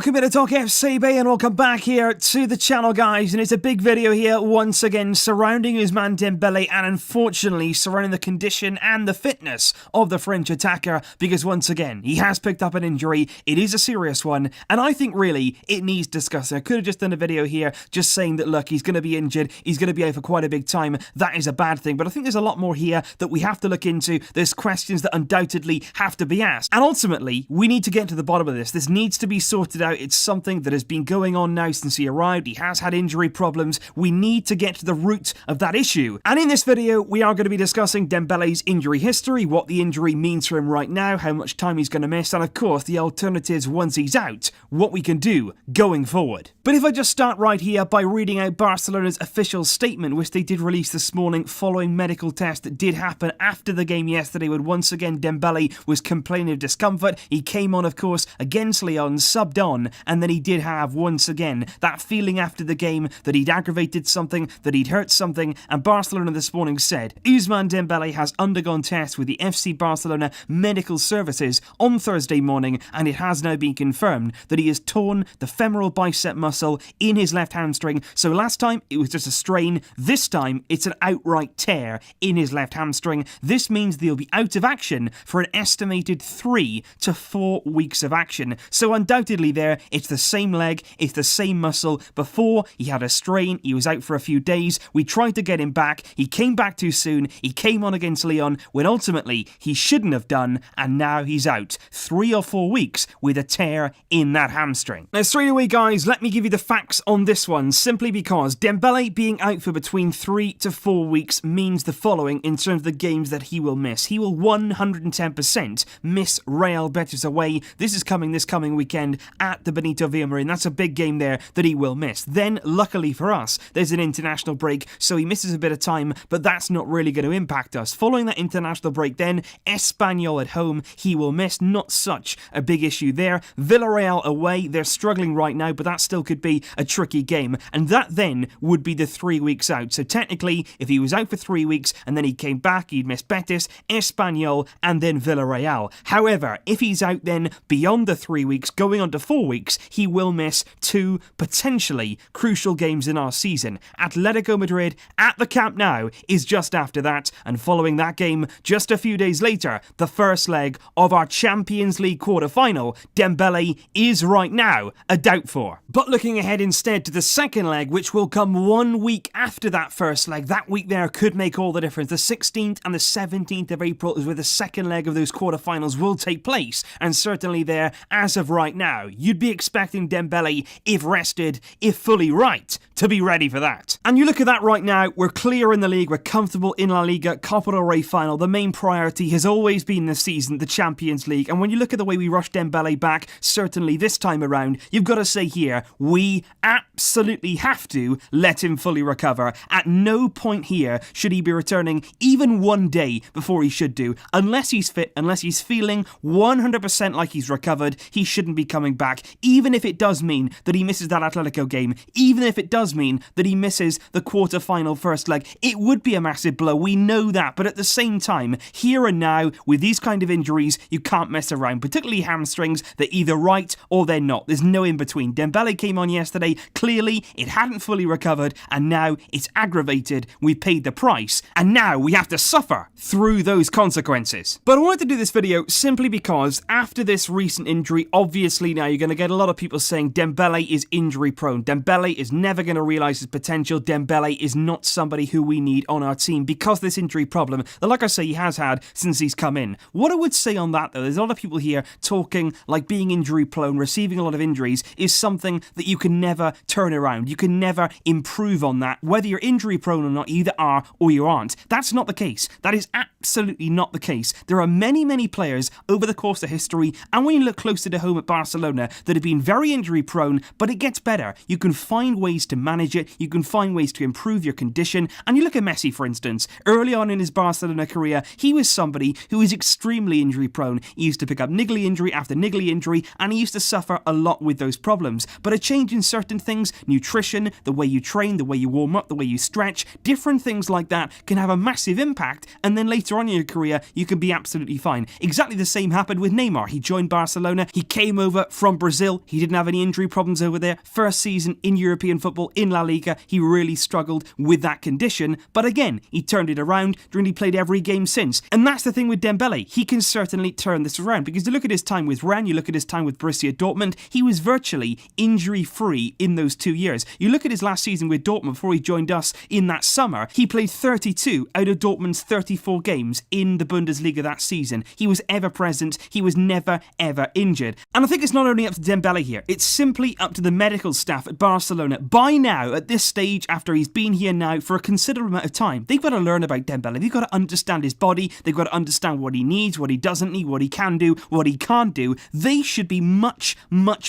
Welcome to Talk FC, and welcome back here to the channel, guys. And it's a big video here once again surrounding Ousmane Dembele, and unfortunately surrounding the condition and the fitness of the French attacker, because once again he has picked up an injury. It is a serious one, and I think really it needs discussing. I could have just done a video here just saying that look, he's going to be injured, he's going to be out for quite a big time. That is a bad thing, but I think there's a lot more here that we have to look into. There's questions that undoubtedly have to be asked, and ultimately we need to get to the bottom of this. This needs to be sorted out. It's something that has been going on now since he arrived. He has had injury problems. We need to get to the root of that issue. And in this video, we are going to be discussing Dembele's injury history, what the injury means for him right now, how much time he's going to miss, and of course, the alternatives once he's out, what we can do going forward. But if I just start right here by reading out Barcelona's official statement, which they did release this morning following medical tests that did happen after the game yesterday, when once again Dembele was complaining of discomfort. He came on, of course, against Lyon, subbed on, and then he did have, once again, that feeling after the game that he'd aggravated something, that he'd hurt something, and Barcelona this morning said Ousmane Dembele has undergone tests with the FC.Barcelona medical services on Thursday morning, and it has now been confirmed that he has torn the femoral bicep muscle in his left hamstring. So last time it was just a strain, this time it's an outright tear in his left hamstring. This means that he'll be out of action for an estimated 3 to 4 weeks of action. So undoubtedly there, it's the same leg, it's the same muscle. Before, he had a strain, he was out for a few days, we tried to get him back, he came back too soon, he came on against Lyon when ultimately he shouldn't have done, and now he's out 3 or 4 weeks with a tear in that hamstring. Now straight away, guys, let me give you the facts on this one, simply because Dembele being out for between 3 to 4 weeks means the following in terms of the games that he will miss. He will 110% miss Real Betis away. This is coming this coming weekend at the Benito Villamarín. That's a big game there that he will miss. Then, luckily for us, there's an international break, so he misses a bit of time, but that's not really going to impact us. Following that international break then, Espanyol at home, he will miss. Not such a big issue there. Villarreal away, they're struggling right now, but that still could be a tricky game, and that then would be the 3 weeks out. So technically, if he was out for 3 weeks and then he came back, he'd miss Betis, Espanyol, and then Villarreal. However, if he's out then beyond the 3 weeks, going on to 4 weeks, he will miss 2 potentially crucial games in our season. Atletico Madrid at the Camp Nou is just after that, and following that game, just a few days later, the first leg of our Champions League quarter-final, Dembele is right now a doubt for. But looking ahead instead to the second leg, which will come 1 week after that first leg, that week there could make all the difference. The 16th and the 17th of April is where the second leg of those quarter-finals will take place, and certainly there, as of right now, you'd be expecting Dembele, if rested, if fully right, to be ready for that. And you look at that right now, we're clear in the league, we're comfortable in La Liga, Copa del Rey final. The main priority has always been this season, the Champions League, and when you look at the way we rushed Dembele back, certainly this time around, you've got to say here, we absolutely have to let him fully recover. At no point here should he be returning even 1 day before he should do. Unless he's fit, unless he's feeling 100% like he's recovered, he shouldn't be coming back, even if it does mean that he misses that Atletico game, even if it does mean that he misses the quarter-final first leg. It would be a massive blow, we know that, but at the same time, here and now, with these kind of injuries, you can't mess around, particularly hamstrings. They're either right or they're not. There's no in-between. Dembele came on yesterday, clearly it hadn't fully recovered, and now it's aggravated. We paid the price, and now we have to suffer through those consequences. But I wanted to do this video simply because after this recent injury, obviously now you're going to get a lot of people saying Dembele is injury prone. Dembele is never going to realise his potential. Dembele is not somebody who we need on our team because of this injury problem that, like I say, he has had since he's come in. What I would say on that though, there's a lot of people here talking like being injury prone, receiving a lot of injuries is something that you can never turn around. You can never improve on that. Whether you're injury prone or not, you either are or you aren't. That's not the case. That is absolutely not the case. There are many, many players over the course of history, and when you look closer to home at Barcelona, that have been very injury prone, but it gets better. You can find ways to manage it, you can find ways to improve your condition, and you look at Messi, for instance. Early on in his Barcelona career, he was somebody who was extremely injury prone. He used to pick up niggly injury after niggly injury, and he used to suffer a lot with those problems. But a change in certain things, nutrition, the way you train, the way you warm up, the way you stretch, different things like that can have a massive impact, and then later on in your career, you can be absolutely fine. Exactly the same happened with Neymar. He joined Barcelona, he came over from Brazil, Brazil, he didn't have any injury problems over there. First season in European football, in La Liga, he really struggled with that condition. But again, he turned it around, really played every game since. And that's the thing with Dembele. He can certainly turn this around, because you look at his time with Rennes, you look at his time with Borussia Dortmund, he was virtually injury-free in those 2 years. You look at his last season with Dortmund before he joined us in that summer, he played 32 out of Dortmund's 34 games in the Bundesliga that season. He was ever present, he was never ever injured. And I think it's not only up to Dembele here, it's simply up to the medical staff at Barcelona. By now, at this stage, after he's been here now for a considerable amount of time, they've got to learn about Dembele, they've got to understand his body, they've got to understand what he needs, what he doesn't need, what he can do, what he can't do. They should be much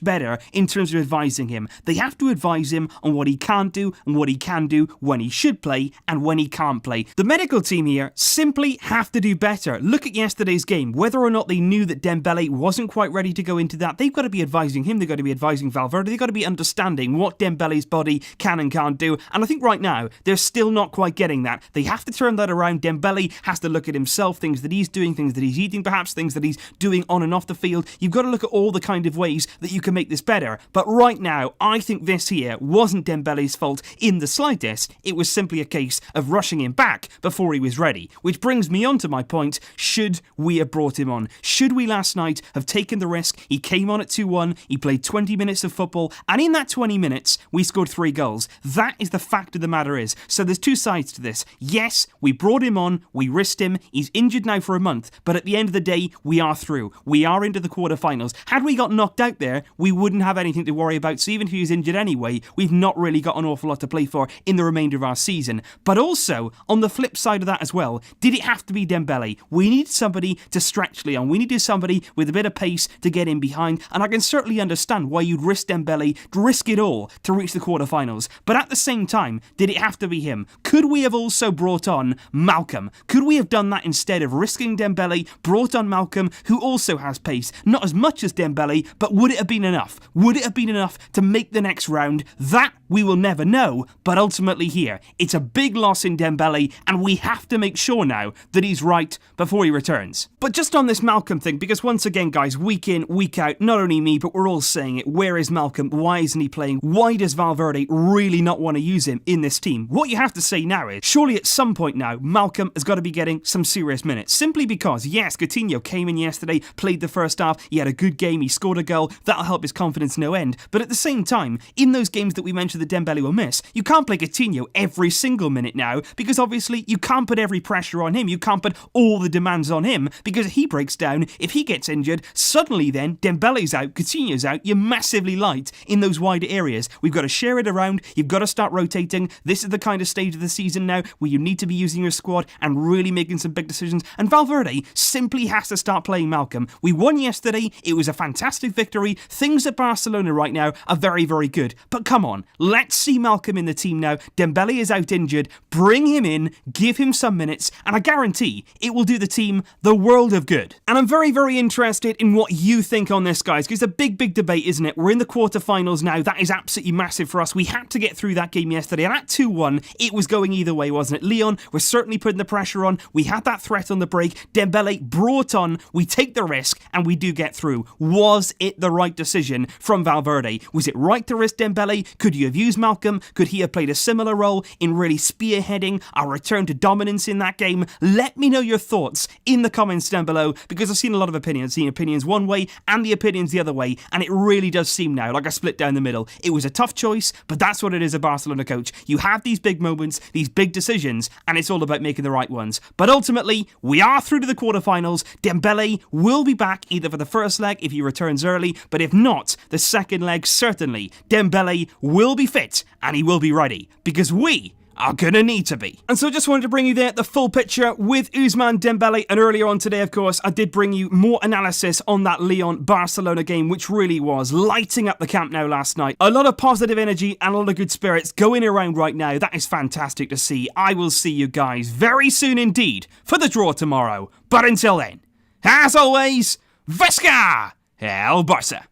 better in terms of advising him. They have to advise him on what he can't do and what he can do, when he should play and when he can't play. The medical team here simply have to do better. Look at yesterday's game. Whether or not they knew that Dembele wasn't quite ready to go into that, they've got to be advising him, they've got to be advising Valverde, they've got to be understanding what Dembele's body can and can't do. And I think right now, they're still not quite getting that. They have to turn that around. Dembele has to look at himself, things that he's doing, things that he's eating perhaps, things that he's doing on and off the field. You've got to look at all the kind of ways that you can make this better. But right now, I think this here wasn't Dembele's fault in the slightest. It was simply a case of rushing him back before he was ready. Which brings me on to my point, should we have brought him on? Should we last night have taken the risk? He came on at 2-1, he played 20 minutes of football, and in that 20 minutes, we scored 3 goals. That is the fact of the matter is. So there's two sides to this. Yes, we brought him on, we risked him, he's injured now for a month, but at the end of the day, we are through. We are into the quarterfinals. Had we got knocked out there, we wouldn't have anything to worry about, so even if he was injured anyway, we've not really got an awful lot to play for in the remainder of our season. But also, on the flip side of that as well, did it have to be Dembele? We needed somebody to stretch Lyon. We needed somebody with a bit of pace to get in behind, and I can certainly understand why you'd risk Dembele, risk it all to reach the quarterfinals. But at the same time, did it have to be him? Could we have also brought on Malcolm? Could we have done that instead of risking Dembele, brought on Malcolm, who also has pace? Not as much as Dembele, but would it have been enough? Would it have been enough to make the next round? That we will never know, but ultimately here, it's a big loss in Dembele, and we have to make sure now that he's right before he returns. But just on this Malcolm thing, because once again, guys, week in, week out, not only me, but we're all saying it, where is Malcolm? Why isn't he playing? Why does Valverde really not want to use him in this team? What you have to say now is, surely at some point now, Malcolm has got to be getting some serious minutes. Simply because, yes, Coutinho came in yesterday, played the first half, he had a good game, he scored a goal, that'll help his confidence no end. But at the same time, in those games that we mentioned that Dembele will miss, you can't play Coutinho every single minute now, because obviously you can't put every pressure on him, you can't put all the demands on him, because if he breaks down, if he gets injured, suddenly then Dembele's out, Coutinho's out, you're massively light in those wider areas. We've got to share it around, you've got to start rotating. This is the kind of stage of the season now where you need to be using your squad and really making some big decisions, and Valverde simply has to start playing Malcolm. We won yesterday, it was a fantastic victory, things at Barcelona right now are very, very good, but come on, let's see Malcolm in the team now. Dembele is out injured, bring him in, give him some minutes, and I guarantee it will do the team the world of good. And I'm very, very interested in what you think on this, guys, because it's a big debate, isn't it? We're in the quarterfinals now, that is absolutely massive for us. We had to get through that game yesterday, and at 2-1, it was going either way, wasn't it? Lyon was certainly putting the pressure on, we had that threat on the break, Dembele brought on, we take the risk, and we do get through. Was it the right decision from Valverde? Was it right to risk Dembele? Could you have used Malcolm? Could he have played a similar role in really spearheading our return to dominance in that game? Let me know your thoughts in the comments down below, because I've seen a lot of opinions. I've seen opinions one way and the opinions the other way, and it really does seem now like a split down the middle. It was a tough choice, but that's what it is, a Barcelona coach. You have these big moments, these big decisions, and it's all about making the right ones. But ultimately, we are through to the quarterfinals. Dembele will be back either for the first leg if he returns early, but if not, the second leg certainly. Dembele will be fit and he will be ready, because we are gonna need to be. And so I just wanted to bring you there the full picture with Ousmane Dembele, and earlier on today, of course, I did bring you more analysis on that Lyon-Barcelona game, which really was lighting up the Camp Nou last night. A lot of positive energy and a lot of good spirits going around right now. That is fantastic to see. I will see you guys very soon indeed for the draw tomorrow. But until then, as always, Visca El Barça!